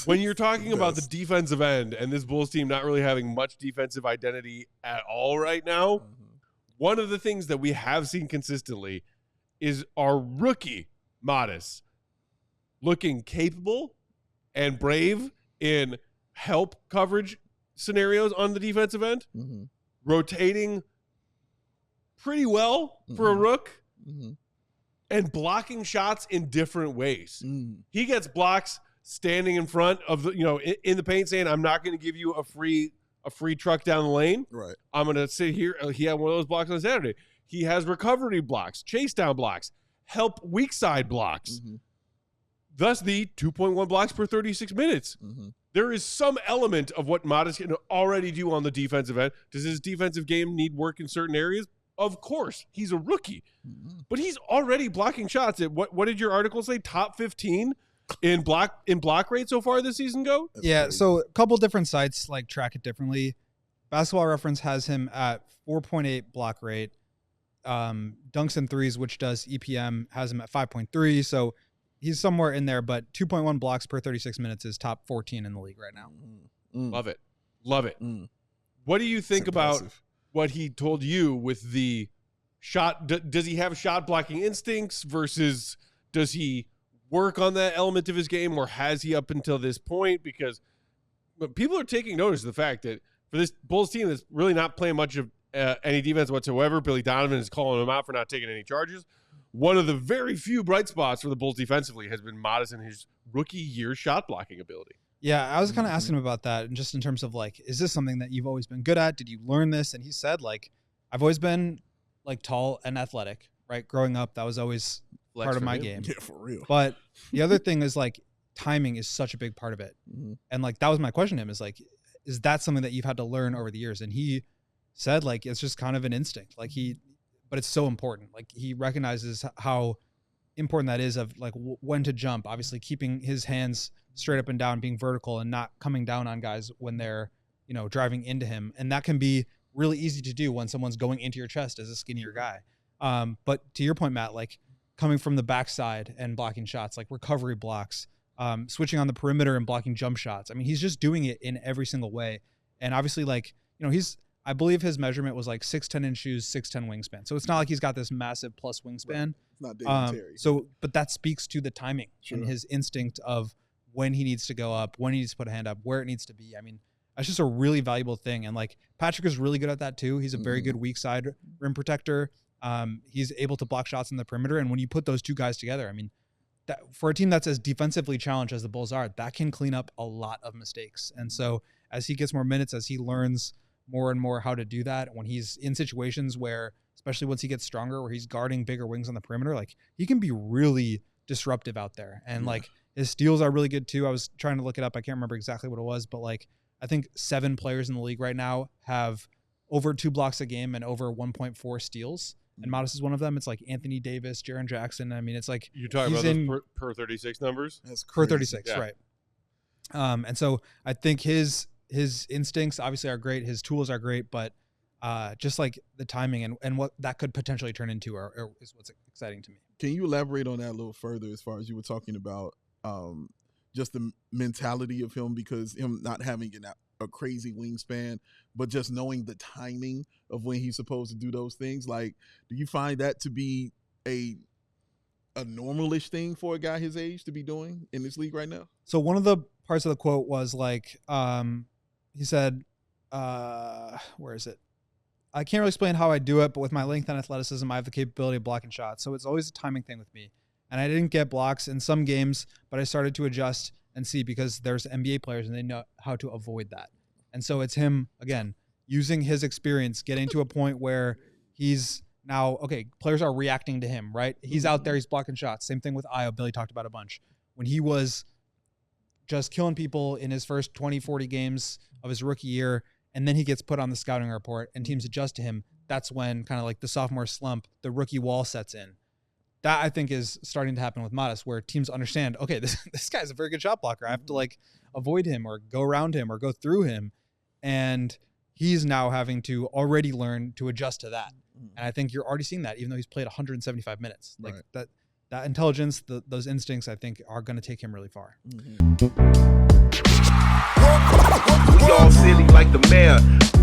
when you're talking about the defensive end and this Bulls team not really having much defensive identity at all right now, one of the things that we have seen consistently is our rookie Matas looking capable and brave in help coverage scenarios on the defensive end, rotating pretty well for a rook, and blocking shots in different ways. He gets blocks standing in front of the, in the paint saying, I'm not going to give you a free truck down the lane. Right. I'm going to sit here. He had one of those blocks on Saturday. He has recovery blocks, chase down blocks, help weak side blocks. Thus the 2.1 blocks per 36 minutes. There is some element of what Matas can already do on the defensive end. Does his defensive game need work in certain areas? Of course. He's a rookie. But he's already blocking shots at what did your article say? Top 15 in block rate so far this season go? Yeah, so a couple different sites like track it differently. Basketball Reference has him at 4.8 block rate. Dunks and Threes, which does EPM, has him at 5.3. So he's somewhere in there, but 2.1 blocks per 36 minutes is top 14 in the league right now. Love it. What do you think about what he told you with the shot? Does he have shot blocking instincts versus does he work on that element of his game, or has he up until this point? Because people are taking notice of the fact that for this Bulls team that's really not playing much of any defense whatsoever, Billy Donovan is calling him out for not taking any charges. One of the very few bright spots for the Bulls defensively has been Matas and his rookie year shot blocking ability. Yeah, I was kind of asking him about that, and just in terms of like, is this something that you've always been good at? Did you learn this? And he said, like, I've always been like tall and athletic, right? Growing up, that was always part of my game. Yeah, for real. But the other thing is like timing is such a big part of it. And like, that was my question to him, is like, is that something that you've had to learn over the years? And he said, like, it's just kind of an instinct. Like but it's so important. Like, he recognizes how important that is of like when to jump, obviously keeping his hands straight up and down, being vertical and not coming down on guys when they're, driving into him. And that can be really easy to do when someone's going into your chest as a skinnier guy. But to your point, Matt, like coming from the backside and blocking shots, like recovery blocks, switching on the perimeter and blocking jump shots. I mean, he's just doing it in every single way. And obviously, like, I believe his measurement was like 6'10" in shoes, 6'10" wingspan. So it's not like he's got this massive plus wingspan. It's not David Terry. But that speaks to the timing and his instinct of when he needs to go up, when he needs to put a hand up, where it needs to be. I mean, that's just a really valuable thing. And like Patrick is really good at that too. He's a very good weak side rim protector. He's able to block shots in the perimeter. And when you put those two guys together, I mean, that for a team that's as defensively challenged as the Bulls are, that can clean up a lot of mistakes. And so as he gets more minutes, as he learns more and more how to do that, when he's in situations where, especially once he gets stronger, where he's guarding bigger wings on the perimeter, like he can be really disruptive out there. And like his steals are really good too. I was trying to look it up. I can't remember exactly what it was, but like I think 7 players in the league right now have over 2 blocks a game and over 1.4 steals. And Matas is one of them. It's like Anthony Davis, Jaren Jackson. I mean, it's like you're talking about those per 36 numbers. That's per crazy. 36, right? And so I think his instincts obviously are great. His tools are great, but just like the timing and what that could potentially turn into is what's exciting to me. Can you elaborate on that a little further as far as you were talking about just the mentality of him, because him not having a crazy wingspan, but just knowing the timing of when he's supposed to do those things? Like, do you find that to be a normalish thing for a guy his age to be doing in this league right now? So one of the parts of the quote was like, he said, where is it? I can't really explain how I do it, but with my length and athleticism, I have the capability of blocking shots. So it's always a timing thing with me. And I didn't get blocks in some games, but I started to adjust and see, because there's NBA players and they know how to avoid that. And so it's him, again, using his experience, getting to a point where he's now, okay, players are reacting to him, right? He's out there, he's blocking shots. Same thing with Io. Billy talked about a bunch. When he was just killing people in his first 20, 40 games of his rookie year, and then he gets put on the scouting report and teams adjust to him, that's when kind of like the sophomore slump, the rookie wall sets in. That I think is starting to happen with Matas, where teams understand, okay, this guy's a very good shot blocker. I have to like avoid him or go around him or go through him. And he's now having to already learn to adjust to that. And I think you're already seeing that, even though he's played 175 minutes. Like that intelligence, those instincts, I think are going to take him really far. city like the mayor.